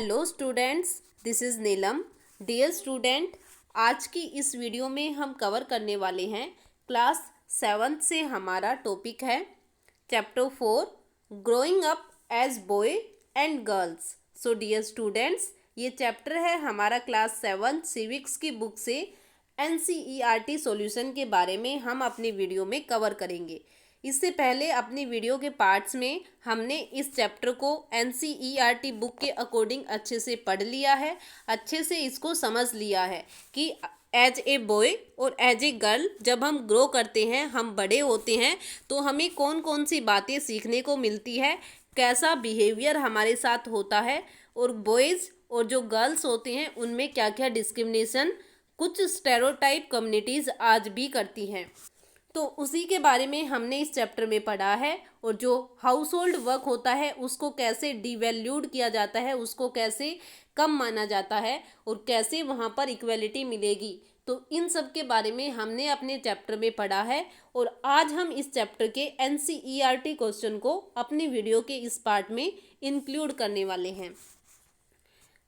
Hello students, this is Neelam. Dear student, आज की इस वीडियो में हम कवर करने वाले हैं क्लास 7 से हमारा टॉपिक है chapter 4 growing up as boy and girls. So dear students, ये चैप्टर है हमारा क्लास 7 सिविक्स की बुक से NCERT सॉल्यूशन के बारे में हम अपने वीडियो में कवर करेंगे। इससे पहले अपनी वीडियो के पार्ट्स में हमने इस चैप्टर को NCERT बुक के अकॉर्डिंग अच्छे से पढ़ लिया है, अच्छे से इसको समझ लिया है कि एज ए बॉय और एज ए गर्ल जब हम ग्रो करते हैं, हम बड़े होते हैं, तो हमें कौन कौन सी बातें सीखने को मिलती है, कैसा बिहेवियर हमारे साथ होता है, और बॉयज़ और जो गर्ल्स होते हैं उनमें क्या क्या डिस्क्रिमिनेशन कुछ स्टेरियोटाइप कम्युनिटीज़ आज भी करती हैं। तो उसी के बारे में हमने इस चैप्टर में पढ़ा है। और जो हाउस होल्ड वर्क होता है उसको कैसे डिवैल्यूड किया जाता है, उसको कैसे कम माना जाता है और कैसे वहाँ पर इक्वलिटी मिलेगी, तो इन सब के बारे में हमने अपने चैप्टर में पढ़ा है। और आज हम इस चैप्टर के NCERT क्वेश्चन को अपनी वीडियो के इस पार्ट में इंक्लूड करने वाले हैं।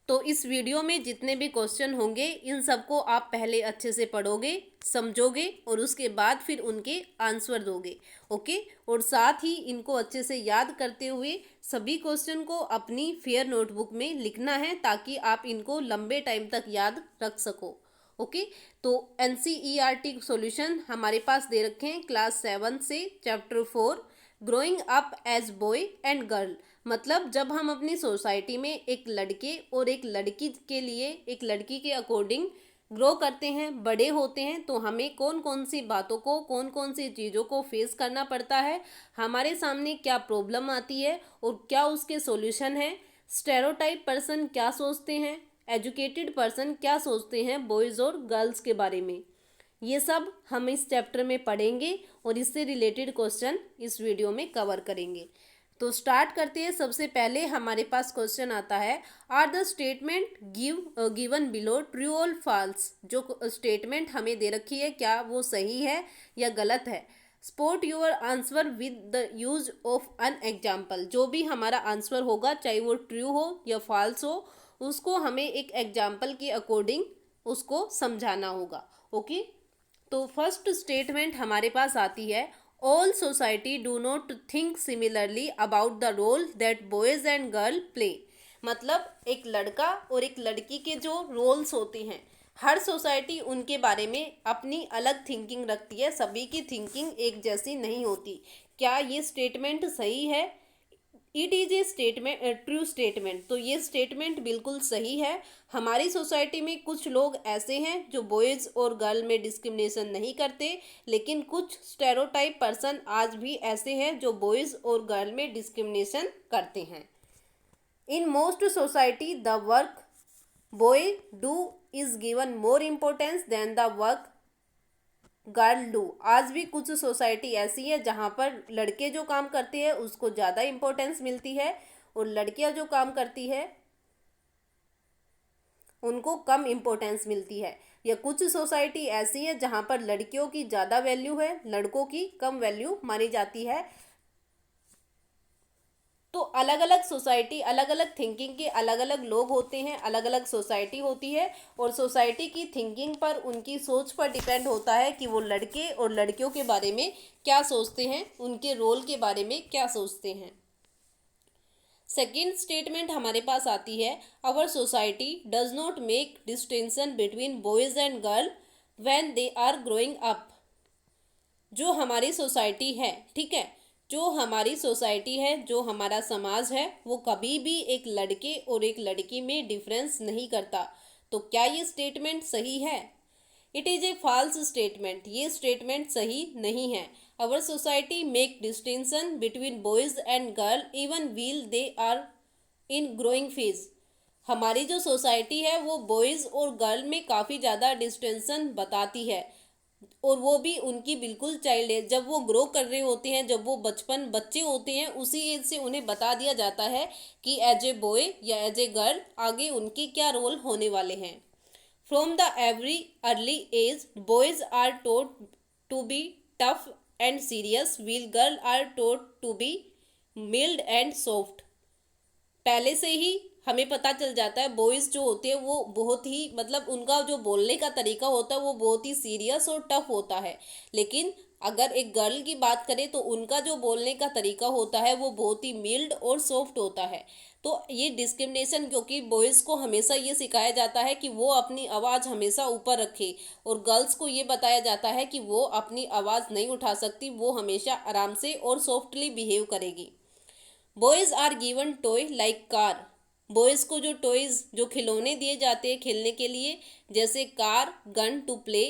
तो इस वीडियो में जितने भी क्वेश्चन होंगे इन सबको आप पहले अच्छे से पढ़ोगे, समझोगे और उसके बाद फिर उनके आंसर दोगे। ओके, और साथ ही इनको अच्छे से याद करते हुए सभी क्वेश्चन को अपनी फेयर नोटबुक में लिखना है ताकि आप इनको लंबे टाइम तक याद रख सको। ओके, तो NCERT सॉल्यूशन हमारे पास दे रखे हैं क्लास 7 से chapter 4 growing up as boy and girl. मतलब जब हम अपनी सोसाइटी में एक लड़के और एक लड़की के लिए, एक लड़की के अकॉर्डिंग ग्रो करते हैं, बड़े होते हैं, तो हमें कौन कौन सी बातों को, कौन कौन सी चीज़ों को फेस करना पड़ता है, हमारे सामने क्या प्रॉब्लम आती है और क्या उसके सॉल्यूशन है, स्टेरियोटाइप पर्सन क्या सोचते हैं, एजुकेटेड पर्सन क्या सोचते हैं बॉयज़ और गर्ल्स के बारे में, ये सब हम इस चैप्टर में पढ़ेंगे और इससे रिलेटेड क्वेश्चन इस वीडियो में कवर करेंगे। तो स्टार्ट करते हैं। सबसे पहले हमारे पास क्वेश्चन आता है, are the statement given below true और फॉल्स। जो स्टेटमेंट हमें दे रखी है क्या वो सही है या गलत है। Sport your answer with the use of an example. जो भी हमारा आंसर होगा, चाहे वो ट्रू हो या फॉल्स हो, उसको हमें एक एग्जाम्पल के अकॉर्डिंग उसको समझाना होगा। ओके, तो फर्स्ट स्टेटमेंट हमारे पास आती है, all society do not think similarly about the role that boys and girl play. मतलब एक लड़का और एक लड़की के जो रोल्स होते हैं, हर सोसाइटी उनके बारे में अपनी अलग थिंकिंग रखती है, सभी की थिंकिंग एक जैसी नहीं होती। क्या ये स्टेटमेंट सही है? It is a statement, true statement. तो ये स्टेटमेंट बिल्कुल सही है। हमारी सोसाइटी में कुछ लोग ऐसे हैं जो बॉयज़ और गर्ल में डिस्क्रिमिनेशन नहीं करते, लेकिन कुछ स्टेरियोटाइप पर्सन आज भी ऐसे हैं जो बॉयज़ और गर्ल में डिस्क्रिमिनेशन करते हैं। In most society the work boy do is given more importance than the work girl do. आज भी कुछ सोसाइटी ऐसी है जहाँ पर लड़के जो काम करते हैं उसको ज़्यादा इम्पोर्टेंस मिलती है और लड़कियाँ जो काम करती है उनको कम इम्पोर्टेंस मिलती है। या कुछ सोसाइटी ऐसी है जहाँ पर लड़कियों की ज़्यादा वैल्यू है, लड़कों की कम वैल्यू मानी जाती है। तो अलग अलग सोसाइटी, अलग अलग थिंकिंग के अलग अलग लोग होते हैं, अलग अलग सोसाइटी होती है, और सोसाइटी की थिंकिंग पर, उनकी सोच पर डिपेंड होता है कि वो लड़के और लड़कियों के बारे में क्या सोचते हैं, उनके रोल के बारे में क्या सोचते हैं। सेकेंड स्टेटमेंट हमारे पास आती है, our society does not make distinction between boys and girl when they are growing up. जो हमारी सोसाइटी है, ठीक है, जो हमारी सोसाइटी है, जो हमारा समाज है, वो कभी भी एक लड़के और एक लड़की में डिफरेंस नहीं करता। तो क्या ये स्टेटमेंट सही है? It is a false statement. ये स्टेटमेंट सही नहीं है। Our society make distinction between boys and girl even while they are in growing phase. हमारी जो सोसाइटी है वो बॉयज़ और गर्ल में काफ़ी ज़्यादा डिस्टिंक्शन बताती है, और वो भी उनकी बिल्कुल चाइल्ड एज, जब वो ग्रो कर रहे होते हैं, जब वो बचपन बच्चे होते हैं, उसी एज से उन्हें बता दिया जाता है कि एज ए बॉय या एज ए गर्ल आगे उनके क्या रोल होने वाले हैं। From the every early age boys are taught to be tough and serious while girl are taught to be mild and soft. पहले से ही हमें पता चल जाता है बॉयज़ जो होते हैं वो बहुत ही मतलब उनका जो बोलने का तरीका होता है वो बहुत ही सीरियस और टफ होता है। लेकिन अगर एक गर्ल की बात करें तो उनका जो बोलने का तरीका होता है वो बहुत ही मिल्ड और सॉफ्ट होता है। तो ये डिस्क्रिमिनेशन, क्योंकि बॉयज़ को हमेशा ये सिखाया जाता है कि वो अपनी आवाज़ हमेशा ऊपर रखे और गर्ल्स को ये बताया जाता है कि वो अपनी आवाज़ नहीं उठा सकती, वो हमेशा आराम से और सॉफ्टली बिहेव करेगी। Boys are given toy like car. Boys को जो टॉयज़ जो खिलौने दिए जाते हैं खेलने के लिए, जैसे car, gun to play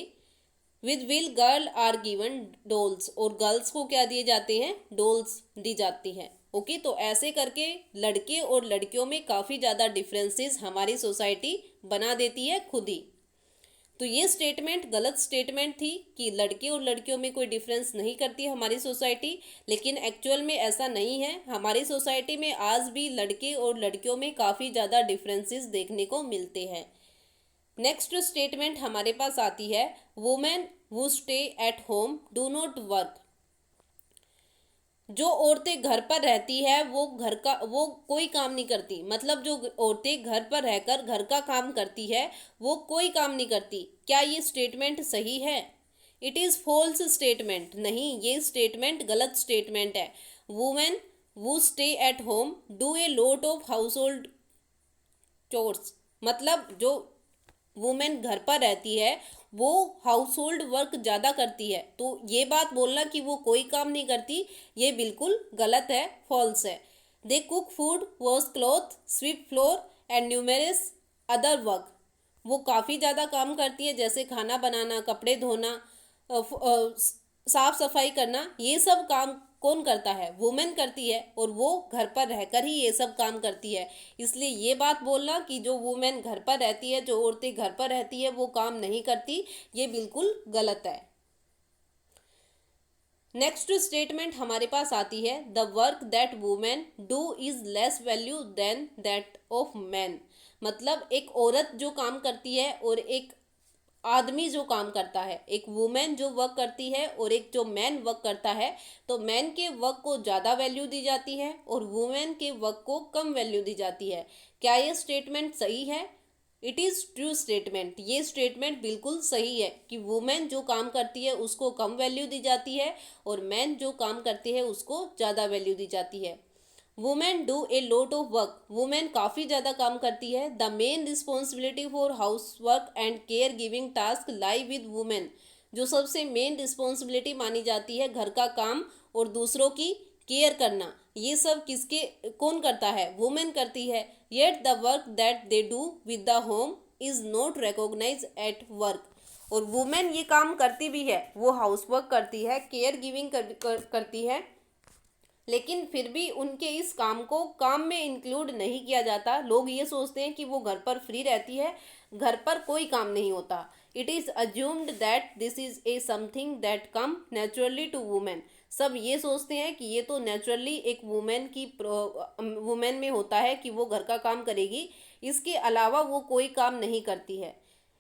with will. Girl are given dolls, और गर्ल्स को क्या दिए जाते हैं, डॉल्स दी जाती हैं। ओके, तो ऐसे करके लड़के और लड़कियों में काफ़ी ज़्यादा डिफरेंसेस हमारी सोसाइटी बना देती है खुद ही। तो ये स्टेटमेंट गलत स्टेटमेंट थी कि लड़के और लड़कियों में कोई डिफरेंस नहीं करती हमारी सोसाइटी, लेकिन एक्चुअल में ऐसा नहीं है। हमारी सोसाइटी में आज भी लड़के और लड़कियों में काफ़ी ज़्यादा डिफरेंसेस देखने को मिलते हैं। नेक्स्ट स्टेटमेंट हमारे पास आती है, women who stay at home do not work. जो औरतें घर पर रहती है वो कोई काम नहीं करती, मतलब जो औरतें घर पर रहकर घर का काम करती है वो कोई काम नहीं करती। क्या ये स्टेटमेंट सही है? It is false statement. नहीं, ये स्टेटमेंट गलत स्टेटमेंट है। वुमेन वो stay at home do a lot of household chores, मतलब जो वुमेन घर पर रहती है वो हाउस होल्ड वर्क ज़्यादा करती है। तो ये बात बोलना कि वो कोई काम नहीं करती, ये बिल्कुल गलत है, फॉल्स है। They cook food, wash cloth, sweep floor and numerous other work. वो काफ़ी ज़्यादा काम करती है, जैसे खाना बनाना, कपड़े धोना, साफ सफाई करना। ये सब काम कौन करता है? वुमेन करती है, और वो घर पर रहकर ही ये सब काम करती है। इसलिए ये बात बोलना कि जो वुमेन घर पर रहती है, जो औरतें घर पर रहती है वो काम नहीं करती, ये बिल्कुल गलत है। नेक्स्ट स्टेटमेंट हमारे पास आती है, the work that women do is less value than that of man. मतलब एक औरत जो काम करती है और एक आदमी जो काम करता है, एक वुमेन जो वर्क करती है और एक जो मैन वर्क करता है, तो मैन के वर्क को ज़्यादा वैल्यू दी जाती है और वुमेन के वर्क को कम वैल्यू दी जाती है। क्या ये स्टेटमेंट सही है? It is true statement. ये स्टेटमेंट बिल्कुल सही है कि वुमेन जो काम करती है उसको कम वैल्यू दी जाती है और मैन जो काम करती है उसको ज़्यादा वैल्यू दी जाती है। Women do a lot of work. Women काफ़ी ज़्यादा काम करती है। The main responsibility for house work and care giving task lie with women. जो सबसे मेन रिस्पॉन्सिबिलिटी मानी जाती है, घर का काम और दूसरों की केयर करना, ये सब किसके कौन करता है? वुमेन करती है। Yet the work that they do with the home is not recognise at work. और वुमेन ये काम करती भी है, वो हाउस वर्क करती है, केयर गिविंग करती है, लेकिन फिर भी उनके इस काम को काम में इंक्लूड नहीं किया जाता। लोग ये सोचते हैं कि वो घर पर फ्री रहती है, घर पर कोई काम नहीं होता। It is assumed that this is a something that come naturally to women. सब ये सोचते हैं कि ये तो नेचुरली एक वुमेन में होता है कि वो घर का काम करेगी, इसके अलावा वो कोई काम नहीं करती है।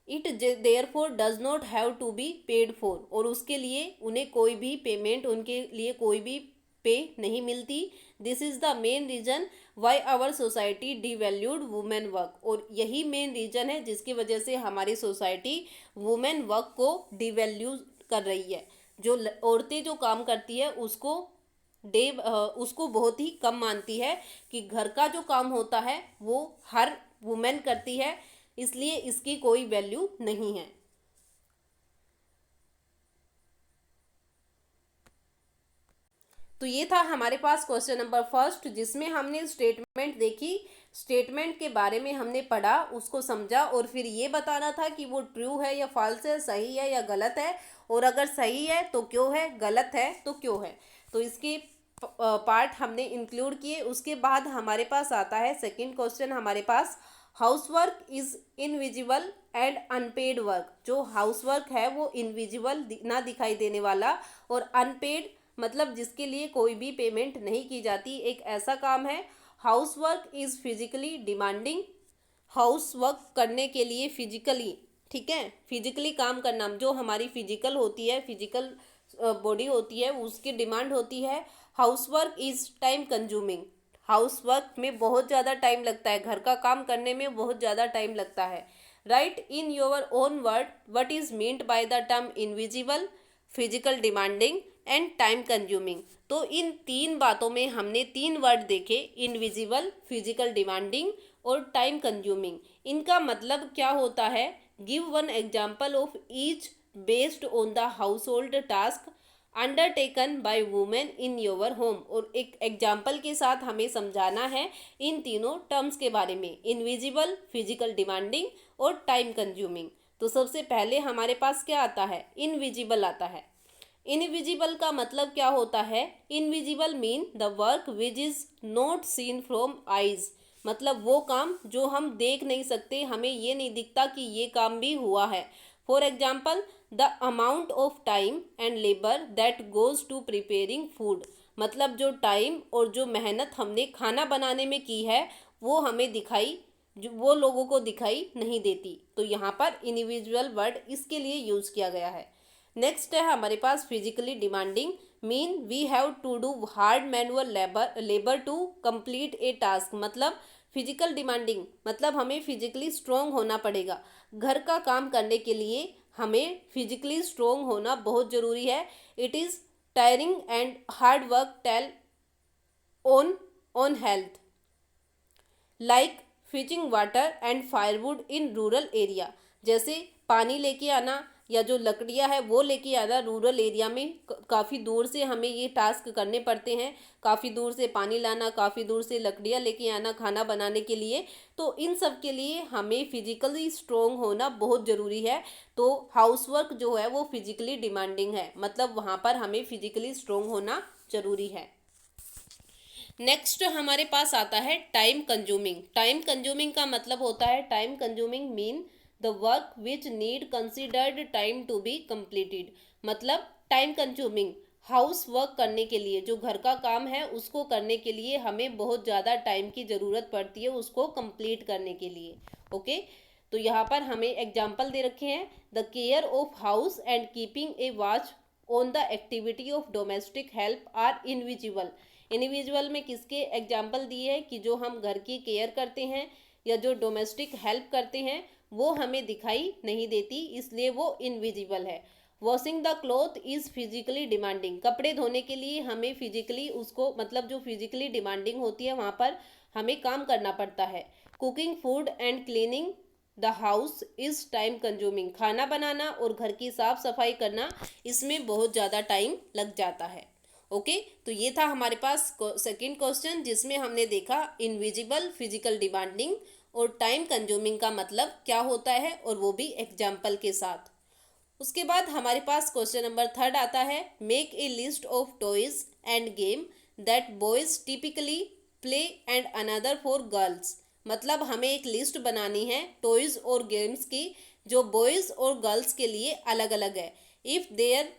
It therefore does not have to be paid for. और उसके लिए उन्हें कोई भी पेमेंट, उनके लिए कोई भी पे नहीं मिलती। This is the main reason why our society devalued women work. और यही मेन रीज़न है जिसकी वजह से हमारी सोसाइटी वुमेन वर्क को डिवैल्यू कर रही है। जो औरतें जो काम करती है उसको बहुत ही कम मानती है कि घर का जो काम होता है वो हर वुमेन करती है, इसलिए इसकी कोई वैल्यू नहीं है। तो ये था हमारे पास क्वेश्चन नंबर फर्स्ट, जिसमें हमने स्टेटमेंट देखी, स्टेटमेंट के बारे में हमने पढ़ा, उसको समझा और फिर ये बताना था कि वो ट्रू है या फॉल्स है, सही है या गलत है, और अगर सही है तो क्यों है, गलत है तो क्यों है। तो इसके पार्ट हमने इंक्लूड किए। उसके बाद हमारे पास आता है सेकंड क्वेश्चन हमारे पास, house work is invisible and unpaid work. जो हाउस वर्क है वो इनविजिबल, ना दिखाई देने वाला, और अनपेड मतलब जिसके लिए कोई भी पेमेंट नहीं की जाती, एक ऐसा काम है। House work is physically demanding. House work करने के लिए फिजिकली, ठीक है, फिजिकली काम करना, जो हमारी फिजिकल होती है, फिजिकल बॉडी होती है, उसकी डिमांड होती है। House work is time consuming. House work में बहुत ज़्यादा टाइम लगता है, घर का काम करने में बहुत ज़्यादा टाइम लगता है। Right in your own word what is meant by the term invisible, physical demanding and time consuming. तो इन तीन बातों में हमने तीन वर्ड देखे, इनविजिबल, फिजिकल डिमांडिंग और टाइम कंज्यूमिंग। इनका मतलब क्या होता है? Give one example of each based on the house hold task undertaken by women in your home. और एक एग्जाम्पल के साथ हमें समझाना है इन तीनों टर्म्स के बारे में, इनविजिबल, फिजिकल डिमांडिंग और टाइम कंज्यूमिंग। तो सबसे पहले हमारे पास क्या आता है? इनविजिबल आता है। इनविजिबल का मतलब क्या होता है? Invisible mean the work which is not seen from eyes. मतलब वो काम जो हम देख नहीं सकते, हमें ये नहीं दिखता कि ये काम भी हुआ है। For example the amount of time and labour that goes to preparing food. मतलब जो टाइम और जो मेहनत हमने खाना बनाने में की है वो हमें दिखाई, वो लोगों को दिखाई नहीं देती। तो यहाँ पर इंडिविजुअल वर्ड इसके लिए यूज किया गया है। नेक्स्ट है हमारे पास physically demanding, mean we have to do hard manual labour to complete a task. मतलब फिजिकल डिमांडिंग मतलब हमें फिजिकली स्ट्रोंग होना पड़ेगा। घर का काम करने के लिए हमें फिजिकली स्ट्रोंग होना बहुत ज़रूरी है। It is tiring and hard work tell on health, like fetching water and firewood in rural area. जैसे पानी लेके आना या जो लकड़ियाँ है वो लेके आना रूरल एरिया में काफ़ी दूर से हमें ये टास्क करने पड़ते हैं। काफ़ी दूर से पानी लाना, काफ़ी दूर से लकड़ियाँ लेके आना खाना बनाने के लिए। तो इन सब के लिए हमें फिजिकली स्ट्रोंग होना बहुत ज़रूरी है। तो हाउसवर्क जो है वो फिजिकली डिमांडिंग है, मतलब वहाँ पर हमें फिजिकली स्ट्रोंग होना ज़रूरी है। नेक्स्ट हमारे पास आता है टाइम कंज्यूमिंग। टाइम कंज्यूमिंग का मतलब होता है, time consuming mean the work which need considered time to be completed. मतलब टाइम कंज्यूमिंग हाउस वर्क करने के लिए, जो घर का काम है उसको करने के लिए हमें बहुत ज़्यादा टाइम की ज़रूरत पड़ती है उसको कंप्लीट करने के लिए। ओके तो यहाँ पर हमें एग्जाम्पल दे रखे हैं, the care of house and keeping a watch on the activity of domestic help are invisible. Individual में किसके एग्जाम्पल दिए हैं कि जो हम घर की केयर करते हैं या जो डोमेस्टिक हेल्प करते हैं वो हमें दिखाई नहीं देती, इसलिए वो इनविजिबल है। Washing the cloth is physically demanding. कपड़े धोने के लिए हमें फिजिकली उसको, मतलब जो फिजिकली डिमांडिंग होती है वहाँ पर हमें काम करना पड़ता है। Cooking food and cleaning the house is time consuming. खाना बनाना और घर की साफ सफाई करना, इसमें बहुत ज़्यादा टाइम लग जाता है। ओके तो ये था हमारे पास सेकंड क्वेश्चन, जिसमें हमने देखा इनविजिबल, फिजिकल डिमांडिंग और टाइम कंज्यूमिंग का मतलब क्या होता है, और वो भी एग्जाम्पल के साथ। उसके बाद हमारे पास क्वेश्चन नंबर थर्ड आता है, make a list of toys end game that boys typically play and another for girls. मतलब हमें एक लिस्ट बनानी है टॉयज और गेम्स की जो बॉयज़ और गर्ल्स के लिए अलग अलग है। If there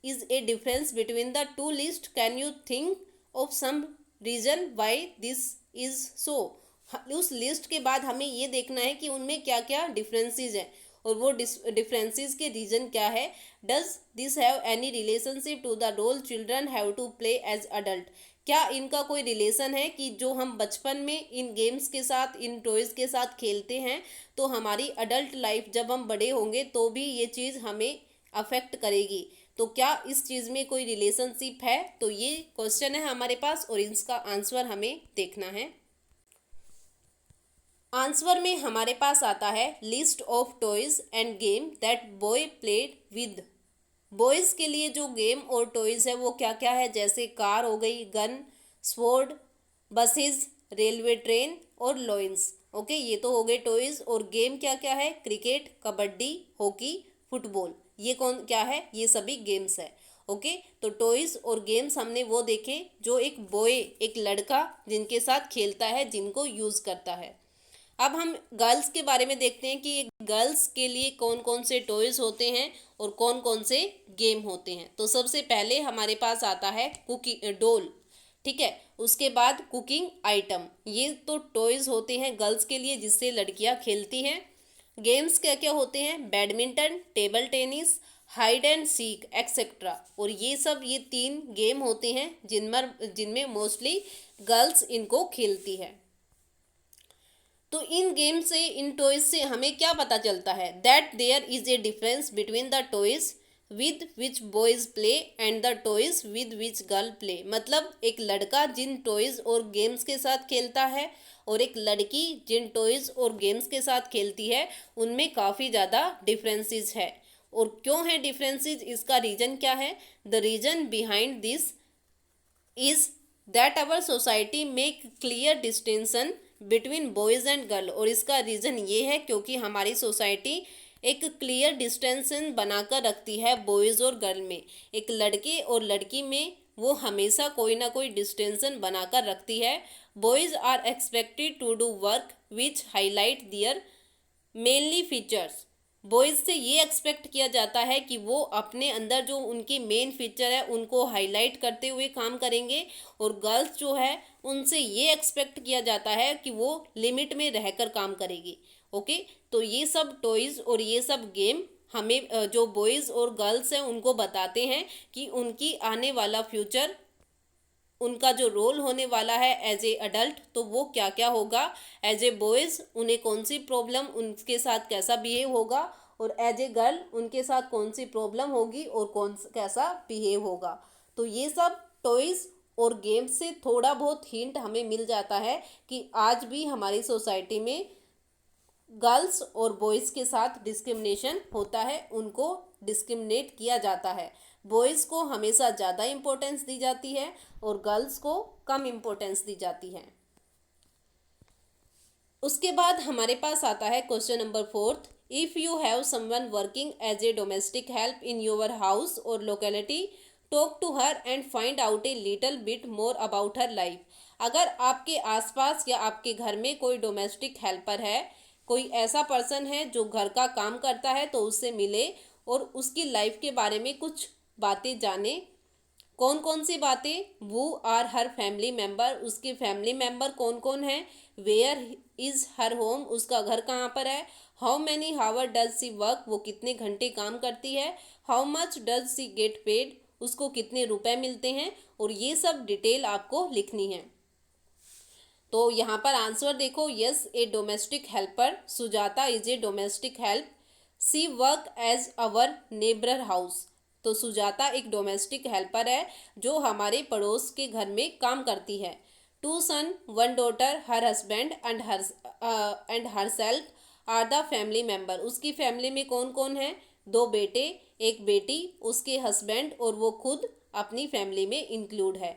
is a difference between the two list, can you think of some reason why this is so। उस लिस्ट के बाद हमें ये देखना है कि उनमें क्या क्या डिफरेंसेस हैं और वो डिफरेंसेस के रीज़न क्या है। Does this have any relationship to the role children have to play as adult. क्या इनका कोई रिलेशन है कि जो हम बचपन में इन गेम्स के साथ, इन टॉयज़ के साथ खेलते हैं, तो हमारी अडल्ट लाइफ जब हम बड़े होंगे तो भी ये चीज़ हमें अफेक्ट करेगी। तो क्या इस चीज़ में कोई रिलेशनशिप है? तो ये क्वेश्चन है हमारे पास और इसका आंसर हमें देखना है। आंसर में हमारे पास आता है list of toys end game that boy played with. Boys के लिए जो गेम और टॉयज़ है वो क्या क्या है, जैसे कार हो गई, gun, sword, buses, railway train और लॉइंस। ओके ये तो हो गए टॉयज़। और गेम क्या क्या है, क्रिकेट, कबड्डी, हॉकी, फुटबॉल। ये कौन क्या है, ये सभी गेम्स है। ओके तो टॉयज़ और गेम्स हमने वो देखे जो एक बॉय, एक लड़का जिनके साथ खेलता है, जिनको यूज़ करता है। अब हम गर्ल्स के बारे में देखते हैं कि गर्ल्स के लिए कौन कौन से टॉयज़ होते हैं और कौन कौन से गेम होते हैं। तो सबसे पहले हमारे पास आता है कुकिंग डॉल, ठीक है। उसके बाद कुकिंग आइटम, ये तो टॉयज़ होते हैं गर्ल्स के लिए जिससे लड़कियां खेलती हैं। गेम्स क्या क्या होते हैं, badminton, table tennis, hide and seek etcetera. और ये सब ये 3 गेम होते हैं जिनमें मोस्टली गर्ल्स इनको खेलती है। तो इन गेम से, इन टॉयज से हमें क्या पता चलता है? That there is a difference between the toys with which boys play and the toys with which girl play. मतलब एक लड़का जिन टॉयज और गेम्स के साथ खेलता है और एक लड़की जिन टॉयज और गेम्स के साथ खेलती है, उनमें काफ़ी ज़्यादा डिफरेंसेस है। और क्यों है डिफरेंसेस? इसका रीज़न क्या है? The reason behind this is that our society make clear distinction between boys and girl. और इसका रीज़न ये है क्योंकि हमारी सोसाइटी एक क्लियर डिस्टिंक्शन बनाकर रखती है बॉयज़ और गर्ल में। एक लड़के और लड़की में वो हमेशा कोई ना कोई डिस्टिंक्शन बनाकर रखती है। Boys are expected to do work which highlight their manly features. Boys से ये एक्सपेक्ट किया जाता है कि वो अपने अंदर जो उनके मेन फीचर है उनको हाईलाइट करते हुए काम करेंगे। और गर्ल्स जो है उनसे ये एक्सपेक्ट किया जाता है कि वो लिमिट में रहकर काम करेगी। ओके, तो ये सब टॉयज़ और ये सब गेम हमें जो बॉयज़ और गर्ल्स हैं उनको बताते हैं कि उनकी आने वाला फ्यूचर, उनका जो रोल होने वाला है एज ए अडल्ट, तो वो क्या क्या होगा। एज ए बॉयज़ उन्हें कौन सी प्रॉब्लम, उनके साथ कैसा बिहेव होगा, और एज ए गर्ल उनके साथ कौन सी प्रॉब्लम होगी और कैसा बिहेव होगा। तो ये सब टॉयज़ और गेम्स से थोड़ा बहुत हिंट हमें मिल जाता है कि आज भी हमारी सोसाइटी में गर्ल्स और बॉयज़ के साथ डिस्क्रिमिनेशन होता है, उनको डिस्क्रिमिनेट किया जाता है। बॉयज़ को हमेशा ज़्यादा इम्पोर्टेंस दी जाती है और गर्ल्स को कम इम्पोर्टेंस दी जाती है। उसके बाद हमारे पास आता है question number 4। If you have someone working as a domestic help in your house or locality, talk to her and find out a little bit more about her life. अगर आपके आसपास या आपके घर में कोई डोमेस्टिक हेल्पर है, कोई ऐसा पर्सन है जो घर का काम करता है, तो उससे मिले और उसकी लाइफ के बारे में कुछ बातें जाने। कौन कौन सी बातें? वो आर हर फैमिली मेम्बर, उसके फैमिली मेम्बर कौन कौन है। वेयर इज़ हर होम, उसका घर कहाँ पर है। How many hour does she work, वो कितने घंटे काम करती है। How much does she get paid, उसको कितने रुपए मिलते हैं। और ये सब डिटेल आपको लिखनी है। तो यहाँ पर आंसर देखो, yes a domestic helper, Sujata is a domestic help. She work as our neighbour house, तो सुजाता एक डोमेस्टिक हेल्पर है जो हमारे पड़ोस के घर में काम करती है। 2 son 1 daughter, her husband and herself are the family member, उसकी फैमिली में कौन कौन है? 2 बेटे, 1 बेटी, उसके हस्बैंड और वो खुद अपनी फैमिली में इंक्लूड है।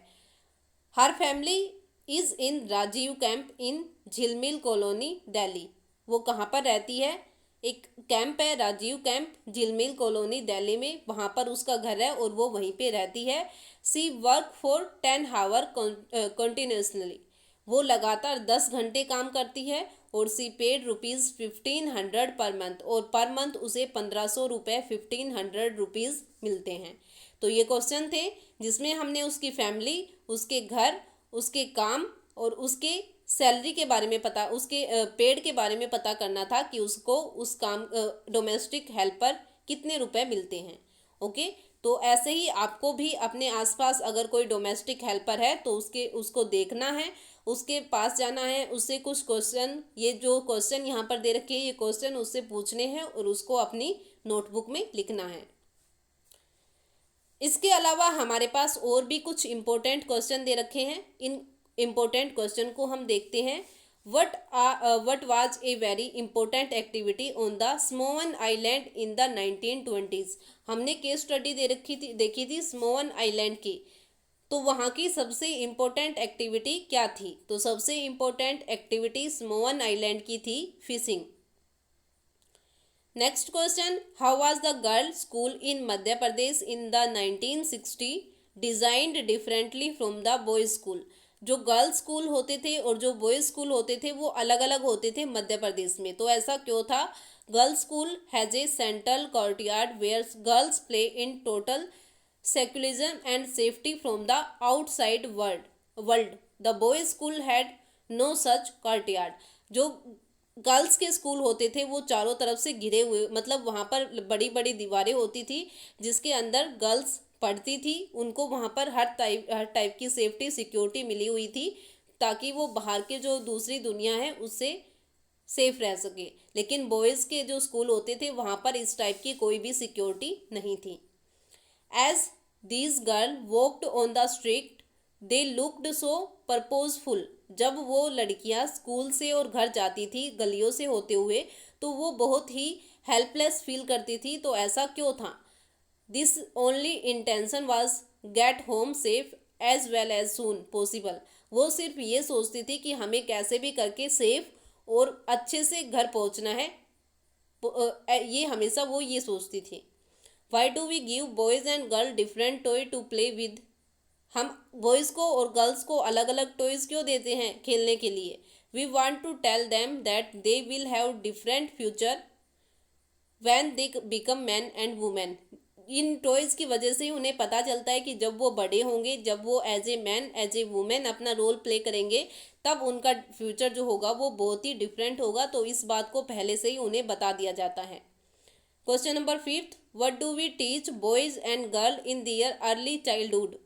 Her family is in Rajiv camp in Jhilmil colony Delhi, वो कहाँ पर रहती है? एक कैंप है राजीव कैंप झिलमिल कॉलोनी दिल्ली में, वहाँ पर उसका घर है और वो वहीं पे रहती है। सी वर्क फॉर 10 आवर कंटिन्यूसली, वो लगातार 10 घंटे काम करती है। और सी पेड ₹1500 पर मंथ, और पर मंथ उसे 1500 रुपये 1500 रुपीज़ मिलते हैं। तो ये क्वेश्चन थे जिसमें हमने उसकी फैमिली, उसके घर, उसके काम और उसके सैलरी के बारे में पता, उसके पेड के बारे में पता करना था कि उसको उस काम डोमेस्टिक हेल्प पर कितने रुपए मिलते हैं। ओके, तो ऐसे ही आपको भी अपने आसपास अगर कोई डोमेस्टिक हेल्पर है तो उसको देखना है, उसके पास जाना है, उससे कुछ क्वेश्चन, ये जो क्वेश्चन यहाँ पर दे रखे हैं ये क्वेश्चन उससे पूछने हैं और उसको अपनी नोटबुक में लिखना है। इसके अलावा हमारे पास और भी कुछ इम्पोर्टेंट क्वेश्चन दे रखे हैं। इन इम्पोर्टेंट क्वेश्चन को हम देखते हैं। What was a very important activity on the Samoan island in the 1920s। हमने केस स्टडी देखी थी स्मोवन आइलैंड की। तो वहाँ की सबसे इम्पोर्टेंट एक्टिविटी क्या थी? तो सबसे इम्पोर्टेंट एक्टिविटी स्मोवन आइलैंड की थी fishing. Next question, how was the girl school in Madhya Pradesh in the 1960 designed differently from the boys school. जो गर्ल्स स्कूल होते थे और जो बॉयज स्कूल होते थे वो अलग अलग होते थे मध्य प्रदेश में। तो ऐसा क्यों था? Girls school has a central courtyard where girls play in total secularism and safety from the outside world. The boys school had no such courtyard. जो गर्ल्स के स्कूल होते थे वो चारों तरफ से घिरे हुए, मतलब वहाँ पर बड़ी बड़ी दीवारें होती थी जिसके अंदर गर्ल्स पढ़ती थी। उनको वहाँ पर हर टाइप की सेफ्टी सिक्योरिटी मिली हुई थी ताकि वो बाहर के जो दूसरी दुनिया है उससे सेफ रह सके। लेकिन बॉयज़ के जो स्कूल होते थे वहाँ पर इस टाइप की कोई भी सिक्योरिटी नहीं थी। As these girl walked on the street they looked so purposeful. जब वो लड़कियां स्कूल से और घर जाती थी गलियों से होते हुए तो वो बहुत ही हेल्पलेस फील करती थी। तो ऐसा क्यों था? This only intention was get home safe as well as soon possible. वो सिर्फ ये सोचती थी कि हमें कैसे भी करके सेफ और अच्छे से घर पहुंचना है। ये हमेशा वो ये सोचती थी। Why do we give boys and girl different toy to play with? हम बॉयज़ को और गर्ल्स को अलग अलग टॉयज़ क्यों देते हैं खेलने के लिए? We want to tell them that they will have different future when they become man and women. इन टॉयज़ की वजह से ही उन्हें पता चलता है कि जब वो बड़े होंगे, जब वो as a man as a women अपना रोल प्ले करेंगे, तब उनका फ्यूचर जो होगा वो बहुत ही डिफरेंट होगा। तो इस बात को पहले से ही उन्हें बता दिया जाता है। Question number 5, what do we teach boys and girl in their early childhood?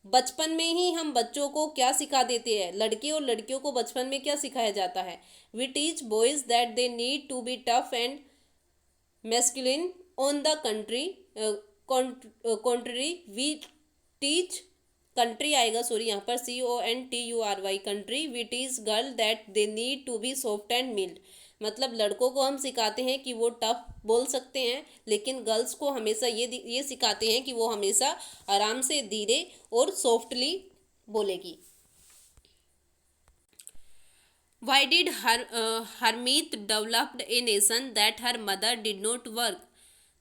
बचपन में ही हम बच्चों को क्या सिखा देते हैं? लड़के और लड़कियों को बचपन में क्या सिखाया जाता है? We teach boys that they need to be tough and masculine on the country we teach country आएगा, सॉरी यहाँ पर CONTURY country. We teach girl that they need to be soft and mild. मतलब लड़कों को हम सिखाते हैं कि वो टफ बोल सकते हैं, लेकिन गर्ल्स को हमेशा ये सिखाते हैं कि वो हमेशा आराम से धीरे और सॉफ्टली बोलेगी। Why did Harmeet developed a nation that her mother did not work?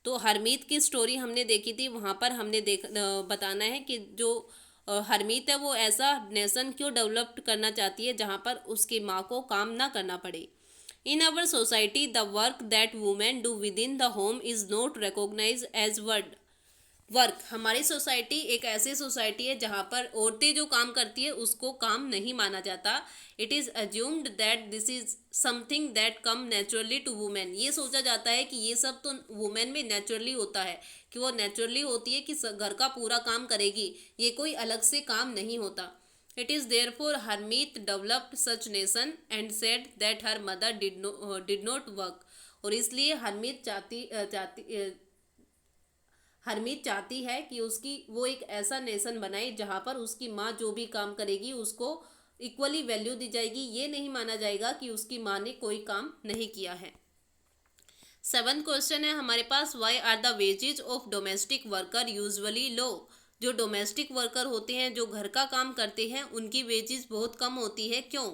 तो हरमीत की स्टोरी हमने देखी थी, वहाँ पर हमने बताना है कि जो हरमीत है वो ऐसा नेशन क्यों डेवलप करना चाहती है जहाँ पर उसकी माँ को काम ना करना पड़े। In our society the work that women do within the home is not recognise as work. हमारी सोसाइटी एक ऐसी सोसाइटी है जहाँ पर औरतें जो काम करती है उसको काम नहीं माना जाता। It is assumed that this is something that come naturally to women. ये सोचा जाता है कि ये सब तो वुमेन में नेचुरली होता है, कि वो नेचुरली होती है कि घर का पूरा काम करेगी, ये कोई अलग से काम नहीं होता। It is therefore Harmeet developed such nation and said that her mother did not work. और इसलिए हरमीत चाहती है कि उसकी वो एक ऐसा नेशन बनाए जहाँ पर उसकी माँ जो भी काम करेगी उसको इक्वली वैल्यू दी जाएगी। ये नहीं माना जाएगा कि उसकी माँ ने कोई काम नहीं किया है। 7th क्वेश्चन है हमारे पास, why are the wages of domestic worker usually low? जो डोमेस्टिक वर्कर होते हैं, जो घर का काम करते हैं, उनकी वेजेस बहुत कम होती है। क्यों?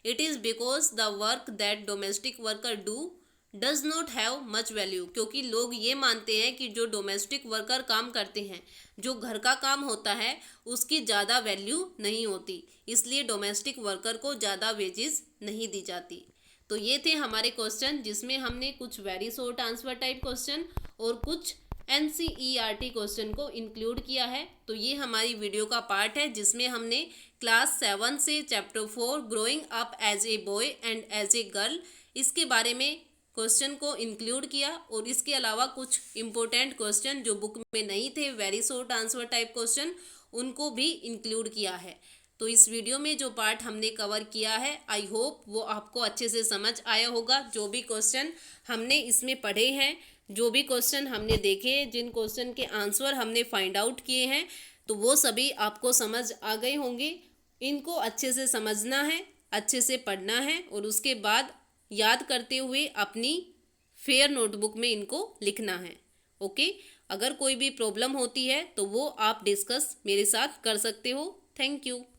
It is because the work that domestic worker do does not have much value. क्योंकि लोग ये मानते हैं कि जो डोमेस्टिक वर्कर काम करते हैं, जो घर का काम होता है, उसकी ज़्यादा वैल्यू नहीं होती, इसलिए डोमेस्टिक वर्कर को ज़्यादा वेजेस नहीं दी जाती। तो ये थे हमारे क्वेश्चन, जिसमें हमने कुछ very short answer type question और कुछ NCERT क्वेश्चन को इंक्लूड किया है। तो ये हमारी वीडियो का पार्ट है जिसमें हमने क्लास 7 से chapter 4 growing up as a boy and as a girl, इसके बारे में क्वेश्चन को इंक्लूड किया। और इसके अलावा कुछ इम्पोर्टेंट क्वेश्चन जो बुक में नहीं थे, very short answer type question, उनको भी इंक्लूड किया है। तो इस वीडियो में जो पार्ट हमने कवर किया है, आई होप वो आपको अच्छे से समझ आया होगा। जो भी क्वेश्चन हमने इसमें पढ़े हैं, जो भी क्वेश्चन हमने देखे, जिन क्वेश्चन के आंसर हमने फाइंड आउट किए हैं, तो वो सभी आपको समझ आ गए होंगे। इनको अच्छे से समझना है, अच्छे से पढ़ना है और उसके बाद याद करते हुए अपनी फेयर नोटबुक में इनको लिखना है। ओके, अगर कोई भी प्रॉब्लम होती है तो वो आप डिस्कस मेरे साथ कर सकते हो। Thank you.